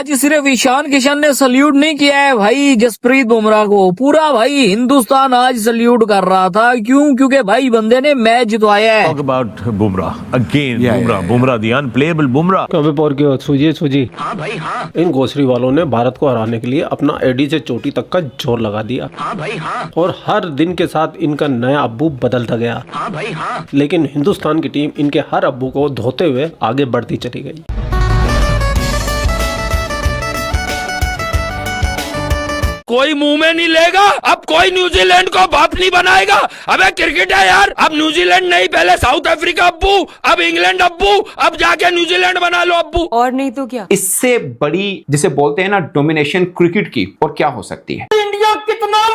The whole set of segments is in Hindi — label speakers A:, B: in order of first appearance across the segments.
A: आज सिर्फ ईशान किशन ने सल्यूट नहीं किया है भाई जसप्रीत बुमराह को, पूरा भाई हिंदुस्तान आज सल्यूट कर रहा था। क्यों? क्योंकि भाई बंदे ने मैच जितवाया है।
B: Talk about Bumrah again. Bumrah, the unplayable Bumrah.
C: कभी पौर के सूजी हाँ भाई हाँ। इन घोसरी वालों ने भारत को हराने के लिए अपना एडी से चोटी तक का जोर लगा दिया। हाँ भाई हाँ। और हर दिन के साथ इनका नया अब्बू बदलता गया। हाँ भाई हाँ। लेकिन हिंदुस्तान की टीम इनके हर अब्बू को धोते हुए आगे बढ़ती चली गई।
D: कोई मुंह में नहीं लेगा, अब कोई न्यूजीलैंड को बाप नहीं बनाएगा। अबे क्रिकेट है यार, अब न्यूजीलैंड नहीं, पहले साउथ अफ्रीका अब्बू, अब इंग्लैंड अब्बू, अब जाके न्यूजीलैंड बना लो अब्बू।
E: और नहीं तो क्या,
F: इससे बड़ी जिसे बोलते हैं ना डोमिनेशन क्रिकेट की और क्या हो सकती है।
G: इंडिया कितना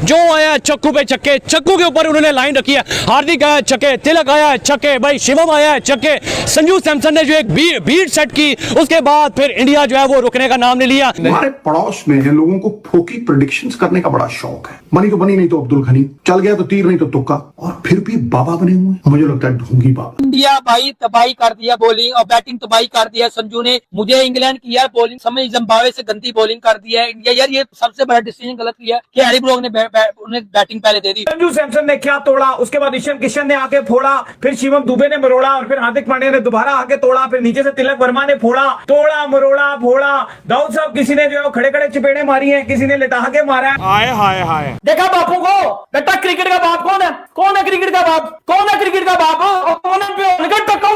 H: जो आया चक्कू पे छक्के, चक्कू के ऊपर उन्होंने लाइन रखी है। हार्दिक आया छक्के, तिलक आया छक्के, भाई शिवम आया छक्के, संजू सैमसन ने जो एक बीट सेट की, उसके बाद फिर इंडिया जो है वो रुकने का नाम नहीं लिया।
I: हमारे पड़ोस में है लोगों को फोकी प्रेडिक्शंस करने का बड़ा शौक है। बनी तो बनी, नहीं तो अब्दुल गनी, चल गया तो तीर नहीं तो तुक्का, और फिर भी बाबा बने हुए हैं। मुझे लगता है ढोंगी बाबा।
G: इंडिया भाई तबाही कर दिया बॉलिंग और बैटिंग तबाही कर दिया संजू ने। मुझे इंग्लैंड की यार बॉलिंग समझ, जिम्बाब्वे से गंदी बॉलिंग कर दिया है इंडिया। यार ये सबसे बड़ा डिसीजन गलत किया कि हैरी ब्रूक ने उन्हें बैटिंग पहले दे दी।
J: संजू सैमसन ने क्या तोड़ा, उसके बाद ईशान किशन ने आके फोड़ा, फिर शिवम दुबे ने मरोड़ा, और फिर हार्दिक पांड्या ने दोबारा आके तोड़ा, फिर नीचे से तिलक वर्मा ने फोड़ा, तोड़ा मरोड़ा फोड़ा। दाऊद साहब किसी ने जो खड़े खड़े चपेड़े मारी हैं, किसी ने लेटा के मारा है।
D: हाय हाय हाय,
G: देखा बापू को, बेटा क्रिकेट का बाप कौन है? कौन है क्रिकेट का बाप? कौन है क्रिकेट का बाप? कौन है?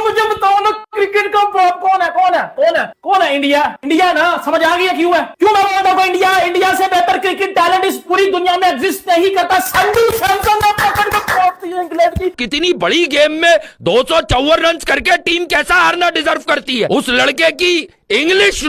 G: मुझे बताओ ना, क्रिकेट का बाप कौन है? कौन है? कौन है? कौन है? इंडिया ना, समझ आ गया क्यों है? क्यों मैं बोलता हूँ इंडिया से बेहतर क्रिकेट टैलेंट इस पूरी दुनिया में एग्जिस्ट नहीं करता। संजू सैमसन ने पकड़ के तोड़ दी इंग्लैंड की।
D: कितनी बड़ी गेम में 254 रन करके टीम कैसा हारना डिजर्व करती है। उस लड़के की इंग्लिश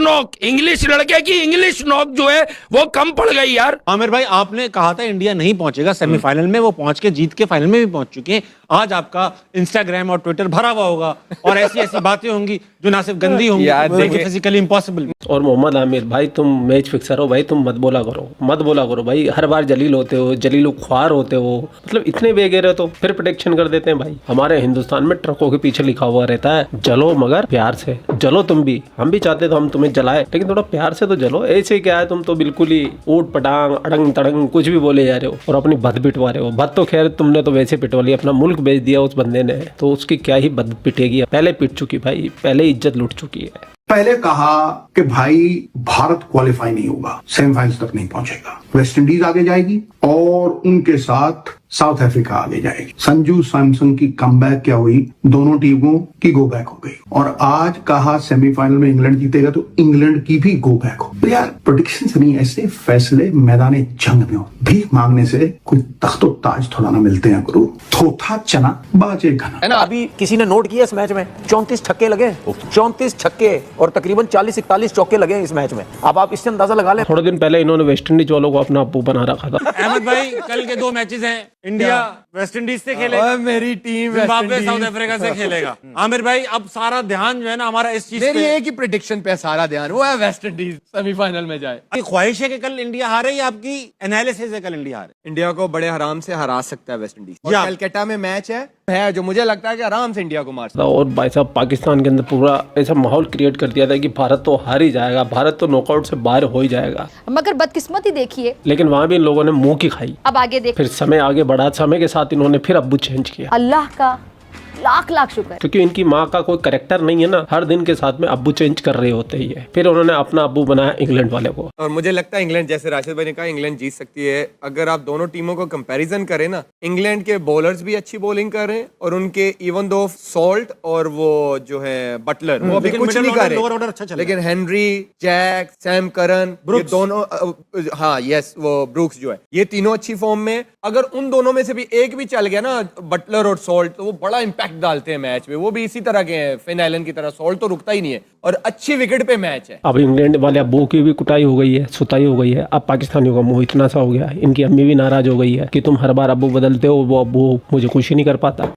D: लड़के की इंग्लिश नॉक जो है वो कम पड़ गई यार।
H: आमिर भाई, आपने कहा था इंडिया नहीं पहुंचेगा सेमीफाइनल में, वो पहुंच के जीत के फाइनल में भी पहुंच चुके हैं। आज आपका इंस्टाग्राम और ट्विटर भरा हुआ होगा और ऐसी बातें होंगी जो ना सिर्फ गंदी होंगी, फिजिकली इम्पॉसिबल।
C: और मोहम्मद आमिर भाई, तुम मैच फिक्सर हो भाई, तुम मत बोला करो भाई। हर बार जलील होते हो, जलील ख्वार होते हो, मतलब इतने बेगैर हो तो फिर प्रेडिक्शन कर देते हैं भाई। हमारे हिंदुस्तान में ट्रकों के पीछे लिखा हुआ रहता है, जलो मगर प्यार से जलो। तुम भी, हम भी चाहते तो हम तुम्हें जलाए, लेकिन थोड़ा प्यार से तो जलो। ऐसे क्या है, तुम तो बिल्कुल ही ऊट पटांग अड़ंग तड़ंग कुछ भी बोले जा रहे हो और अपनी भद पिटवा रहे हो। भद तो खैर तुमने तो वैसे पिटवा लिया, अपना मुल्क बेच दिया उस बंदे ने, तो उसकी क्या ही भद पिटेगी। पहले पिट चुकी भाई, पहले इज्जत लूट चुकी है।
I: पहले कहा कि भाई भारत क्वालिफाई नहीं होगा, सेमीफाइनल्स तक नहीं पहुंचेगा, वेस्ट इंडीज आगे जाएगी और उनके साथ साउथ अफ्रीका आगे जाएगी। संजू सैमसन की कमबैक क्या हुई, दोनों टीमों की गो बैक हो गई। और आज कहा सेमीफाइनल में इंग्लैंड जीतेगा तो इंग्लैंड की भी गो बैक हो। तो यार प्रेडिक्शन से नहीं, ऐसे फैसले मैदान जंग में हो। भीख मांगने से कोई तख्तो ताज थोड़ा ना मिलते हैं गुरु, थोथा चना बाजे घना
F: है ना। अभी किसी ने नोट किया इस मैच में 34 छक्के लगे, 34 छक्के और तकरीबन 40-41 चौके लगे इस मैच में। अब आप इससे अंदाजा लगा लें।
C: थोड़े दिन पहले इन्होंने वेस्ट इंडीज वालों को अपना अब्बू बना रखा था।
H: अहमद भाई, कल के 2 मैचेस हैं, इंडिया वेस्ट इंडीज से खेलेगा, मेरी टीम जिम्बाब्वे साउथ अफ्रीका से खेलेगा। आमिर भाई, अब सारा ध्यान जो है ना हमारा इस चीज पे,
K: एक ही प्रेडिक्शन पे सारा ध्यान, वो है वेस्ट इंडीज सेमीफाइनल में जाए।
H: ख्वाहिश है कि कल इंडिया हारे या आपकी एनालिसिस है कल इंडिया हारे?
K: इंडिया को बड़े आराम से हरा सकता है वेस्ट इंडीज। और कलकत्ता में मैच है जो मुझे लगता है कि आराम से इंडिया को मार सकता है।
C: और भाई साहब, पाकिस्तान के अंदर पूरा ऐसा माहौल क्रिएट कर दिया था कि भारत तो हार ही जाएगा, भारत तो नॉकआउट से बाहर हो ही जाएगा।
E: मगर बदकिस्मती देखिए,
C: लेकिन वहाँ भी इन लोगों ने मुंह की खाई।
E: अब आगे देख,
C: फिर समय आगे बढ़ा, समय के साथ इन्होंने फिर अब्बू चेंज किया।
E: अल्लाह का लाख शुक्र,
C: क्योंकि इनकी माँ का कोई कैरेक्टर नहीं है ना, हर दिन के साथ में अब्बू चेंज कर रहे होते ही है। फिर उन्होंने अपना अब्बू बनाया इंग्लैंड वाले को।
K: और मुझे लगता है इंग्लैंड, जैसे राशिद भाई ने कहा, इंग्लैंड जीत सकती है। अगर आप दोनों टीमों को कंपैरिजन करें ना, इंग्लैंड के बॉलर्स भी अच्छी बॉलिंग कर रहे हैं और उनके इवन दो सॉल्ट और वो जो है बटलर, वो अभी कुछ नहीं कर रहे, लेकिन हेनरी, जैक, सैम करन, ये दोनों, हाँ यस, वो ब्रूक्स जो है, ये तीनों अच्छी फॉर्म में। अगर उन दोनों में से भी एक भी चल गया ना, बटलर और सॉल्ट, तो वो बड़ा इंपैक्ट डालते हैं मैच में। वो भी इसी तरह के हैं, फिन आइलैंड की तरह, सॉल्ट तो रुकता ही नहीं है और अच्छी विकेट पे मैच है।
C: अब इंग्लैंड वाले अब्बू की भी कुटाई हो गई है, सुताई हो गई है। अब पाकिस्तानियों का मुंह इतना सा हो गया, इनकी अम्मी भी नाराज हो गई है कि तुम हर बार अब्बू बदलते हो, वो अब्बू मुझे खुश ही नहीं कर पाता।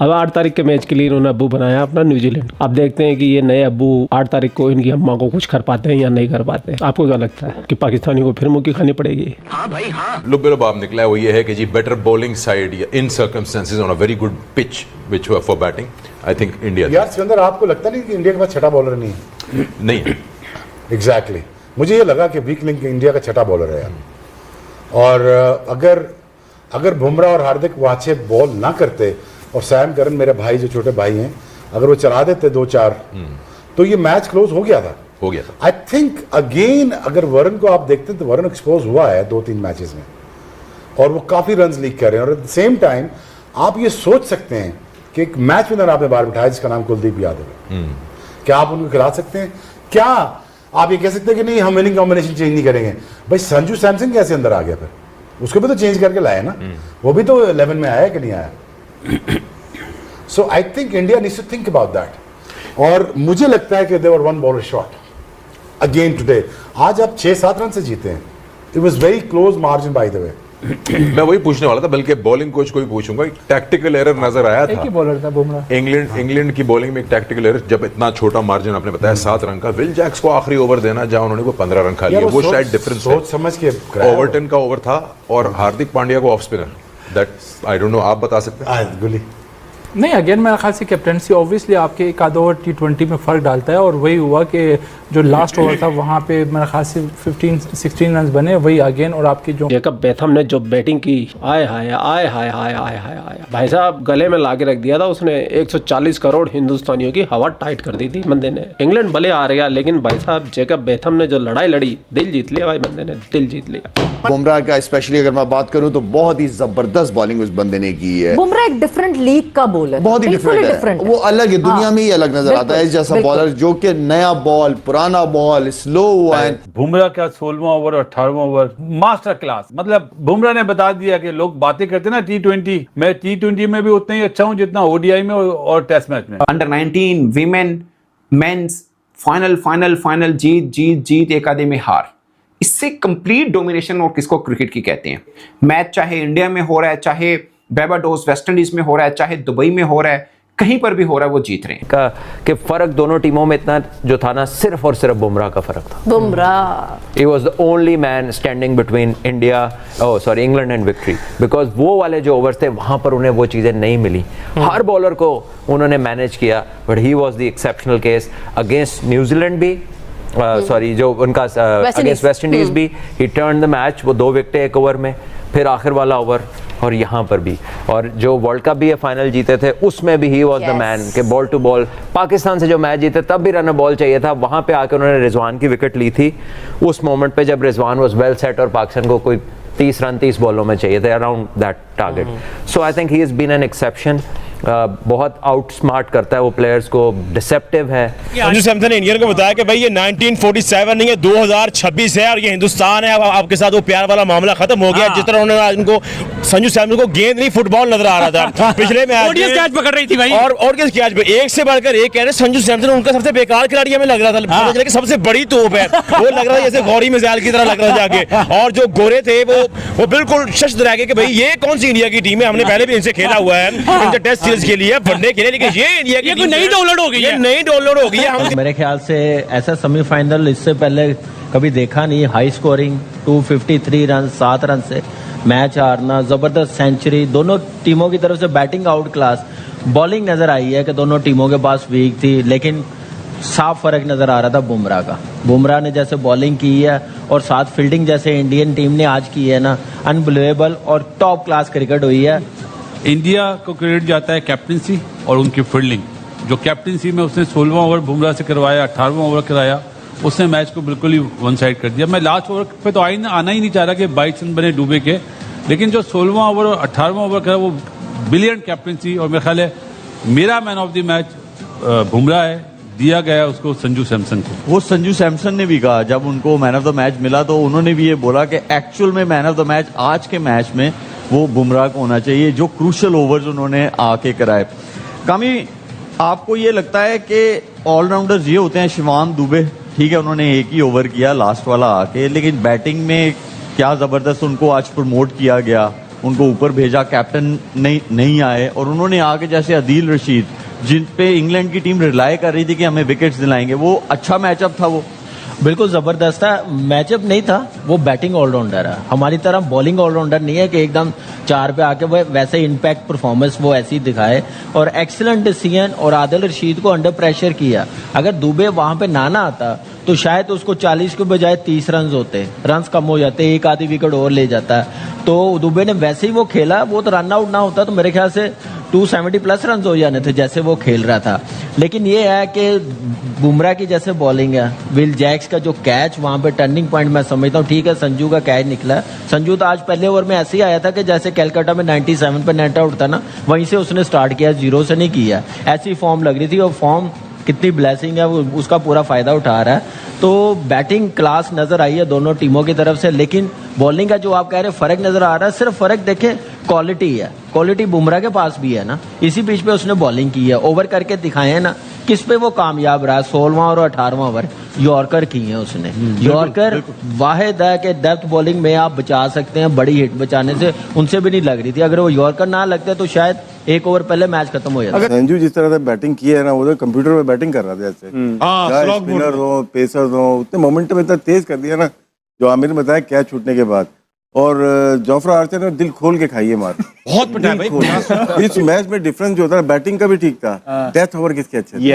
C: अब 8 तारीख के मैच के लिए इन्होंने अब्बू बनाया अपना न्यूजीलैंड। अब देखते हैं कि ये नए अब्बू 8 तारीख को इनकी अम्मा को कुछ कर पाते हैं या नहीं कर पाते हैं। आपको क्या लगता है कि पाकिस्तानी को फिर मुक्की खानी पड़ेगी?
L: हाँ भाई हाँ। लुक बाब निकला है वो ये है कि जी better bowling side in circumstances on a very good pitch which were for batting I think India.
I: यार सिकंदर, आपको लगता नहीं कि इंडिया के पास छठा बॉलर नहीं है?
L: नहीं है
I: एग्जैक्टली मुझे ये लगा कि वीक लिंक इंडिया का छठा बॉलर है यार। और अगर बुमराह और हार्दिक वो अच्छे बॉल ना करते और सैम करन मेरे भाई जो छोटे भाई हैं अगर वो चला देते 2-4 तो ये मैच क्लोज हो गया था। आई थिंक अगेन अगर वरुण को आप देखते हैं तो वरुण एक्सपोज हुआ है 2-3 मैचेस में और वो काफी रन्स लीक कर रहे हैं। और एट द सेम टाइम आप ये सोच सकते हैं कि एक मैच विनर आपने बाहर बिठाया जिसका नाम कुलदीप यादव है, क्या आप उनको खिला सकते हैं? क्या आप ये कह सकते हैं कि नहीं हम विनिंग कॉम्बिनेशन चेंज नहीं करेंगे? भाई संजू सैमसन कैसे अंदर आ गया? फिर उसको भी तो चेंज करके लाया ना, वो भी तो 11 में आया कि नहीं आया? So I think India needs to think about that. और मुझे लगता है कि they were one bowler short again today. आज आप 6-7 रन से जीते हैं। It was very close margin by the way.
L: मैं वही पूछने वाला था, बल्कि बॉलिंग कोच को भी पूछूंगा। टैक्टिकल एरर नजर आया था,
J: एक ही बॉलर था बुमराह।
L: इंग्लैंड की बॉलिंग में एक टैक्टिकल एरर, जब इतना छोटा मार्जिन आपने बताया 7 रन का, विल जैक्स को आखिरी ओवर देना जहां उन्होंने कोई 15 रन खा लिया, वो शायद डिफरेंस
I: सोच समझ के
L: ओवरटन का ओवर था और हार्दिक पांड्या को off spinner, that I don't know, आप बता सकते हैं?
I: गुली
J: नहीं, अगेन मेरे ख्याल से कैप्टनसी ऑब्वियसली आपके एक आधा ओवर T20 में फ़र्क डालता है और वही हुआ कि जो लास्ट ओवर था वहाँ पे मेरे ख्याल से 15-16 रन बने वही अगेन। और आपकी जो
C: जेकब बेथम ने जो बैटिंग की, आय हाय आय हाय हाय हाय हाय हाय भाई साहब, गले में ला के रख दिया था उसने। 140 करोड़ हिंदुस्तानियों की हवा टाइट कर दी थी बंदे ने। इंग्लैंड भले आ रहा लेकिन भाई साहब जेकब बेथम ने जो लड़ाई लड़ी, दिल जीत लिया भाई बंदे ने, दिल जीत लिया।
M: बुमराह का स्पेशली अगर मैं बात करूं तो बहुत ही जबरदस्त बॉलिंग उस बंदे ने की है।
E: बुमराह एक डिफरेंट लीग का बॉलर,
M: बहुत ही डिफरेंट है, वो अलग है, दुनिया में ही अलग नजर आता है जैसा बॉलर जो कि नया बॉल, पुराना बॉल, स्लो हुआ है।
J: बुमराह का 16वां ओवर और 18वां ओवर मास्टर क्लास। मतलब बुमराह ने बता दिया कि लोग बातें करते ना T20, मैं T20 में भी उतना ही अच्छा हूं जितना ODI में और टेस्ट मैच में।
F: अंडर 19 विमेन मेंस फाइनल जीत एक आधे में हार, इससे कंप्लीट डोमिनेशन और किसको क्रिकेट की कहते हैं। मैच चाहे इंडिया में हो रहा है, चाहे बारबाडोस वेस्ट इंडीज में हो रहा है, चाहे दुबई में हो रहा है, कहीं पर भी हो रहा है, वो जीत रहे हैं।
N: कि फर्क दोनों टीमों में इतना जो था ना, सिर्फ और सिर्फ बुमराह का फर्क था।
E: Bumrah
N: he was the only man standing between England and victory, because वो वाले जो ओवर्स थे वहां पर उन्हें वो चीजें नहीं मिली। हर बॉलर को उन्होंने मैनेज किया, but he was the exceptional case against New Zealand भी, जो उनका अगेंस्ट वेस्ट इंडीज भी। ही टर्न द मैच, वो 2 विकेटें एक ओवर में, फिर आखिर वाला ओवर, और यहाँ पर भी। और जो वर्ल्ड कप भी फाइनल जीते थे उसमें भी ही वाज द मैन के बॉल टू बॉल। पाकिस्तान से जो मैच जीते तब भी रन बॉल चाहिए था, वहां पे आकर उन्होंने रिजवान की विकेट ली थी उस मोमेंट पे जब रिजवान वाज वेल सेट और पाकिस्तान को कोई 30 रन 30 बॉलों में चाहिए थे, around that target. So I think he has been an exception. बहुत आउट स्मार्ट करता है वो प्लेयर्स को, डिसेप्टिव है।
H: संजू सैमसन ने इंडियन को बताया कि भाई ये 1947 नहीं है, 2026 है और ये हिंदुस्तान है। अब आपके साथ वो प्यार वाला मामला खत्म हो गया। जिस तरह उन्होंने आज उनको, संजू सैमसन को गेंद नहीं फुटबॉल नजर आ रहा था पिछले मैच में, कैच पकड़ रही थी भाई, और किस कैच पे एक से बढ़कर एक कह रहे संजू सैमसन उनका सबसे बेकार खिलाड़ी हमें लग रहा था, कि सबसे बड़ी तोप है। वो लग रहा था जैसे गौरी मिसाइल की तरह लग रहा था जाके। और जो गोरे थे वो बिल्कुल शश रह गए कि भाई ये कौन सी इंडिया की टीम है, हमने पहले भी इनसे खेला हुआ है इंटर टेस्ट सीरीज के लिए, वनडे के लिए, लेकिन ये इंडिया की टीम नई डाउनलोड हो गई है, नई डाउनलोड हो गई है।
O: मेरे ख्याल से ऐसा सेमीफाइनल इससे पहले कभी देखा नहीं। हाई स्कोरिंग 253 रन, 7 रन से मैच हारना, जबरदस्त सेंचुरी, दोनों टीमों की तरफ से बैटिंग आउट क्लास। बॉलिंग नजर आई है कि दोनों टीमों के पास वीक थी, लेकिन साफ फर्क नजर आ रहा था बुमराह का। बुमराह ने जैसे बॉलिंग की है और साथ फील्डिंग जैसे इंडियन टीम ने आज की है ना, अनबिलीवेबल और टॉप क्लास क्रिकेट हुई है।
J: इंडिया को क्रेडिट जाता है कैप्टनसी और उनकी फील्डिंग। जो कैप्टनसी में उसने 16वां ओवर बुमराह से करवाया, 18वां ओवर कराया, उसने मैच को बिल्कुल ही वन साइड कर दिया। मैं लास्ट ओवर पे तो आना ही नहीं चाह रहा कि 22 रन बने डूबे के, लेकिन जो 16वां ओवर और 18वां ओवर करा वो ब्रिलियंट कैप्टनसी। और मेरे ख्याल है मेरा man of the match Bumrah है, दिया गया उसको संजू सैमसन को।
O: वो संजू सैमसन ने भी कहा जब उनको मैन ऑफ द मैच मिला तो उन्होंने भी ये बोला कि एक्चुअल में मैन ऑफ द मैच आज के मैच में वो बुमराह को होना चाहिए, जो क्रूशियल ओवर्स उन्होंने आके कराए। कामी, आपको ये लगता है कि ऑलराउंडर्स ये होते हैं, शिवाम दुबे ठीक है उन्होंने एक ही ओवर किया लास्ट वाला आके, लेकिन बैटिंग में क्या जबरदस्त उनको आज प्रमोट किया गया, उनको ऊपर भेजा, कैप्टन नहीं आए, और उन्होंने आके जैसे अदील रशीद, जिन पे इंग्लैंड की टीम रिलाई कर रही थी कि हमें विकेट्स दिलाएंगे, वो अच्छा मैचअप था। वो
H: बिल्कुल जबरदस्त था, मैचअप नहीं था, वो बैटिंग ऑलराउंडर है, हमारी तरह बॉलिंग ऑलराउंडर नहीं है कि एकदम 4 पे आके वो वैसे इम्पैक्ट परफॉर्मेंस वो ऐसी दिखाए। और एक्सीलेंट डिसीजन, और आदिल रशीद को अंडर प्रेशर किया। अगर दुबे वहां पे ना आता तो शायद उसको 40 के बजाय 30 रन होते, रन कम हो जाते, एक आधी विकेट और ले जाता। तो दुबे ने वैसे ही वो खेला, वो तो रन आउट ना होता तो मेरे ख्याल से 270 प्लस रन हो जाने थे जैसे वो खेल रहा था। लेकिन ये है कि बुमराह की जैसे बॉलिंग है, विल जैक्स का जो कैच वहां पे टर्निंग पॉइंट मैं समझता हूँ, ठीक है संजू का कैच निकला, संजू तो आज पहले ओवर में ऐसे ही आया था कि जैसे कैलकाटा में 97 पे नेट आउट था ना, वहीं से उसने स्टार्ट किया, 0 से नहीं किया। ऐसी फॉर्म लग रही थी, और फॉर्म कितनी ब्लेसिंग है, वो उसका पूरा फायदा उठा रहा है। तो बैटिंग क्लास नजर आई है दोनों टीमों की तरफ से, लेकिन बॉलिंग का जो आप कह रहे हैं फर्क नजर आ रहा है, सिर्फ फर्क देखें क्वालिटी है, क्वालिटी बुमराह के पास भी है ना, इसी पिच पे उसने बॉलिंग की है, ओवर करके दिखाए हैं ना, किस पे वो कामयाब रहा, 16वां और 18वां ओवर यॉर्कर की है उसने। यॉर्कर वाहिद है कि डेप्थ बॉलिंग में आप बचा सकते हैं, बड़ी हिट बचाने से उनसे भी नहीं लग रही थी, अगर वो यॉर्कर ना लगते तो शायद एक ओवर पहले मैच खत्म हो जाता।
M: संजू जिस तरह से बैटिंग की है ना, वो तो कंप्यूटर में बैटिंग कर रहा था जैसे, स्पिनर हो, पेसर हो, उतने मोमेंटम इतना तेज कर दिया ना, जो आमिर ने बताया कैच छूटने के बाद। और जोफ्रा आर्चर ने दिल खोल के खाई है मार, बहुत पिटाया भाई। इस मैच में डिफरेंस जो था, बैटिंग का भी ठीक था, डेथ ओवर किसके अच्छे थे।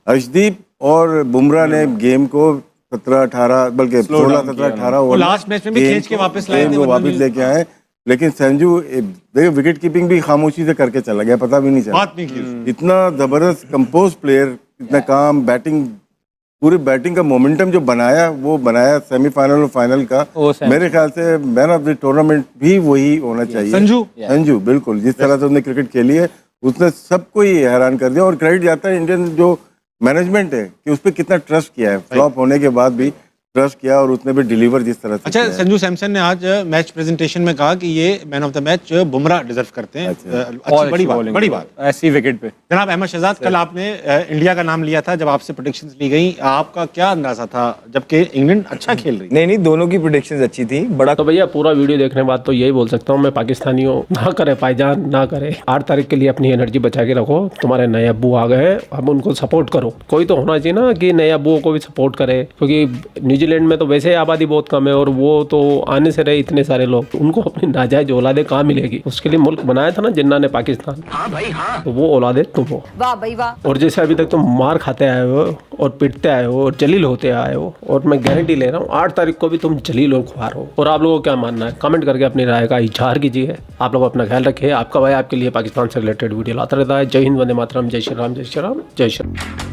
M: अर्शदीप और बुमराह ने गेम को 17-18 बल्कि 16-17-18 ओवर
J: लास्ट मैच में भी खींच के वापस लाए थे,
M: वापस लेके आए। लेकिन संजू देखो विकेट कीपिंग भी खामोशी से करके चला गया, पता भी नहीं चला। इतना जबरदस्त कंपोज प्लेयर, इतना काम, बैटिंग, पूरी बैटिंग का मोमेंटम जो बनाया, वो बनाया सेमीफाइनल और फाइनल का। मेरे ख्याल से मैन ऑफ द टूर्नामेंट भी वही होना चाहिए, संजू बिल्कुल, जिस तरह से उसने क्रिकेट खेली है, उसने सबको ही हैरान कर दिया। और क्रेडिट जाता है इंडियन जो मैनेजमेंट है कि उस पर कितना ट्रस्ट किया है, फ्लॉप होने के बाद भी ट्रस्ट किया, और उसने भी डिलीवर जिस तरह से।
J: अच्छा, संजू सैमसन ने आज मैच प्रेजेंटेशन में कहा कि ये man of the match Bumrah deserve करते हैं। अच्छी बड़ी बात ऐसी विकेट पे। जनाब अहमद शहजाद, कल आपने इंडिया का नाम लिया था, जब आपसे प्रेडिक्शंस ली गई, आपका क्या अंदाजा था, जबकि इंग्लैंड अच्छा खेल रही?
K: नहीं, दोनों की प्रेडिक्शंस अच्छी थी। बड़ा
C: तो भैया पूरा वीडियो देखने के बाद तो यही बोल सकता हूँ मैं, पाकिस्तानियों ना करे भाईजान, ना करे। 8 तारीख के लिए अपनी एनर्जी बचा के रखो, तुम्हारे नए अब्बू आ गए, अब उनको सपोर्ट करो। कोई तो होना चाहिए ना कि नए अब्बुओं को भी सपोर्ट करे, क्योंकि न्यूजीलैंड में तो वैसे आबादी बहुत कम है, और वो तो आने से रहे इतने सारे लोग, उनको अपनी नाजायज औलादे कहाँ मिलेगी? उसके लिए मुल्क बनाया था ना जिन्ना ने, पाकिस्तान। हाँ भाई हाँ। तो वो औलादे तुम हो। वाह भाई वाह। और जैसे अभी तक तुम मार खाते आए हो और पिटते आए हो और जलील होते आए हो, और मैं गारंटी ले रहा हूँ 8 तारीख को भी तुम जलील और खुआर हो। और आप लोगों को क्या मानना है, कमेंट करके अपनी राय का इजहार कीजिए। आप लोग अपना ख्याल रखिए। आपका भाई आपके लिए पाकिस्तान से रिलेटेड वीडियो लाता रहता है। जय हिंद, वंदे मातरम, जय श्री राम, जय श्री राम, जय श्री राम।